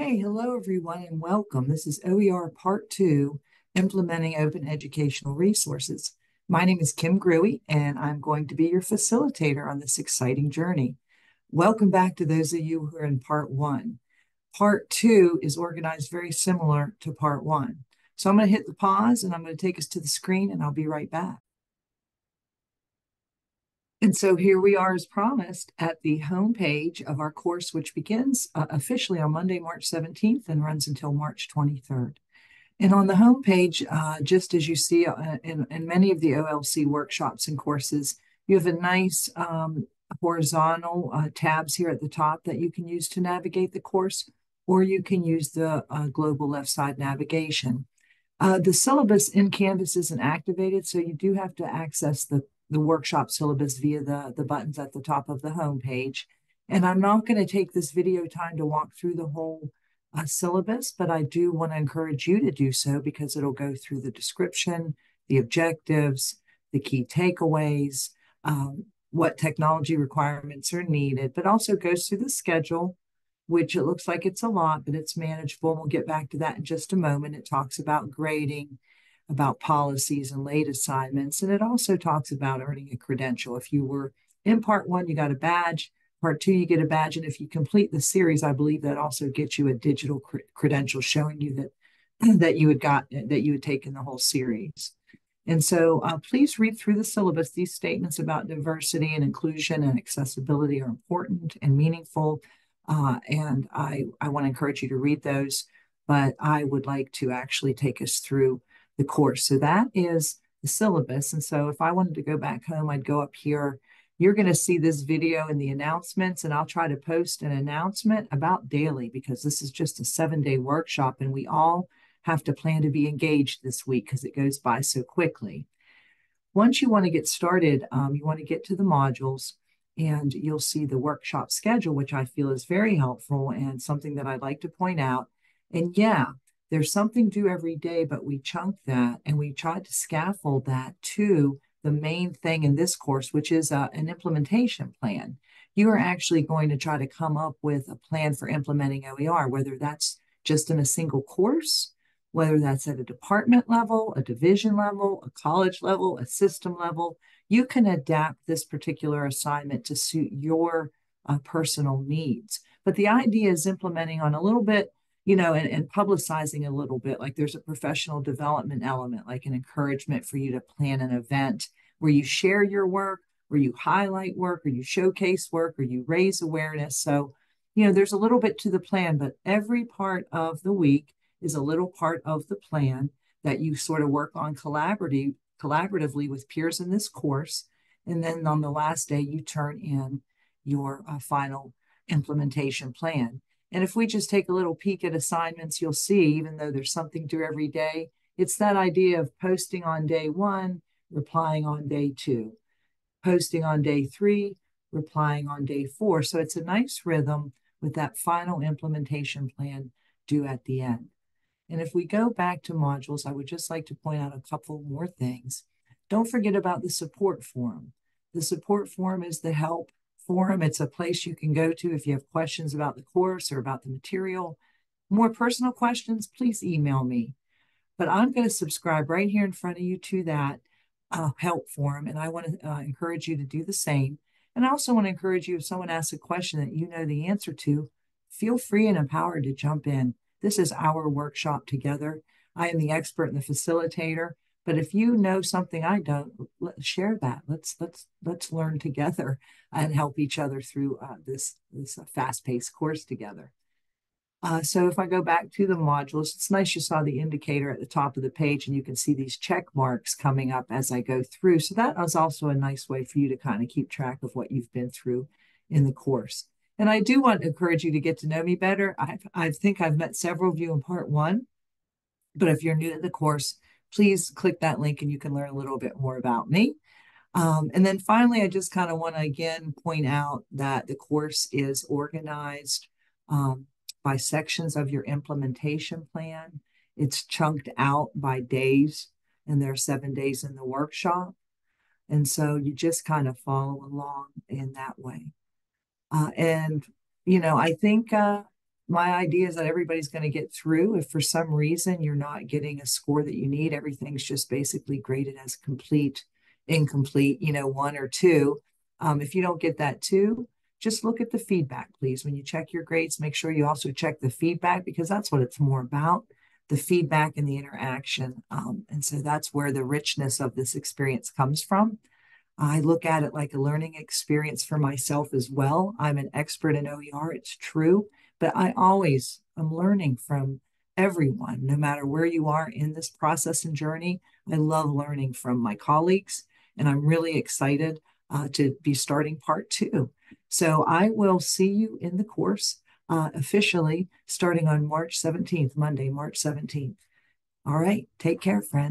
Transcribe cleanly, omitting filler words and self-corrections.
Hey, hello everyone, and welcome. This is OER Part 2, Implementing Open Educational Resources. My name is Kim Gruey, and I'm going to be your facilitator on this exciting journey. Welcome back to those of you who are in Part 1. Part 2 is organized very similar to Part 1. So I'm going to hit the pause, and I'm going to take us to the screen, and I'll be right back. And so here we are, as promised, at the home page of our course, which begins officially on Monday, March 17th and runs until March 23rd. And on the home page, just as you see in many of the OLC workshops and courses, you have a nice horizontal tabs here at the top that you can use to navigate the course, or you can use the global left side navigation. The syllabus in Canvas isn't activated, so you do have to access the workshop syllabus via the buttons at the top of the home page. And I'm not going to take this video time to walk through the whole syllabus, but I do want to encourage you to do so because it'll go through the description, the objectives, the key takeaways, what technology requirements are needed, but also goes through the schedule, which it looks like it's a lot, but it's manageable. We'll get back to that in just a moment. It talks about grading, about policies and late assignments, and it also talks about earning a credential. If you were in Part 1, you got a badge. Part 2, you get a badge, and if you complete the series, I believe that also gets you a digital credential showing you that you had taken the whole series. And so please read through the syllabus. These statements about diversity and inclusion and accessibility are important and meaningful. And I want to encourage you to read those, but I would like to actually take us through the course. So that is the syllabus. And so if I wanted to go back home, I'd go up here. You're going to see this video in the announcements, and I'll try to post an announcement about daily because this is just a 7-day workshop and we all have to plan to be engaged this week because it goes by so quickly. Once you want to get started, you want to get to the modules and you'll see the workshop schedule, which I feel is very helpful and something that I'd like to point out. And yeah, there's something due every day, but we chunk that and we tried to scaffold that to the main thing in this course, which is an implementation plan. You are actually going to try to come up with a plan for implementing OER, whether that's just in a single course, whether that's at a department level, a division level, a college level, a system level. You can adapt this particular assignment to suit your personal needs. But the idea is implementing on a little bit, and publicizing a little bit. Like there's a professional development element, like an encouragement for you to plan an event where you share your work, where you highlight work, or you showcase work, or you raise awareness. So, there's a little bit to the plan, but every part of the week is a little part of the plan that you sort of work on collaboratively with peers in this course. And then on the last day, you turn in your final implementation plan. And if we just take a little peek at assignments, you'll see, even though there's something due every day, it's that idea of posting on day 1, replying on day 2, posting on day 3, replying on day 4. So it's a nice rhythm with that final implementation plan due at the end. And if we go back to modules, I would just like to point out a couple more things. Don't forget about the support forum. The support forum is the help forum. It's a place you can go to if you have questions about the course or about the material. More personal questions, please email me. But I'm going to subscribe right here in front of you to that help forum, and I want to encourage you to do the same. And I also want to encourage you, if someone asks a question that you know the answer to, feel free and empowered to jump in. This is our workshop together. I am the expert and the facilitator, but if you know something I don't, share that. Let's learn together and help each other through this fast-paced course together. So if I go back to the modules, it's nice you saw the indicator at the top of the page and you can see these check marks coming up as I go through. So that is also a nice way for you to kind of keep track of what you've been through in the course. And I do want to encourage you to get to know me better. I think I've met several of you in Part 1, but if you're new to the course, please click that link and you can learn a little bit more about me. And then finally, I just kind of want to again point out that the course is organized by sections of your implementation plan. It's chunked out by days, and there are 7 days in the workshop. And so you just kind of follow along in that way. I think my idea is that everybody's going to get through. If for some reason you're not getting a score that you need, everything's just basically graded as complete, incomplete, 1 or 2. If you don't get that 2, just look at the feedback, please. When you check your grades, make sure you also check the feedback, because that's what it's more about, the feedback and the interaction. And so that's where the richness of this experience comes from. I look at it like a learning experience for myself as well. I'm an expert in OER, it's true, but I always am learning from everyone, no matter where you are in this process and journey. I love learning from my colleagues, and I'm really excited to be starting part 2. So I will see you in the course officially starting on March 17th, Monday, March 17th. All right, take care, friends.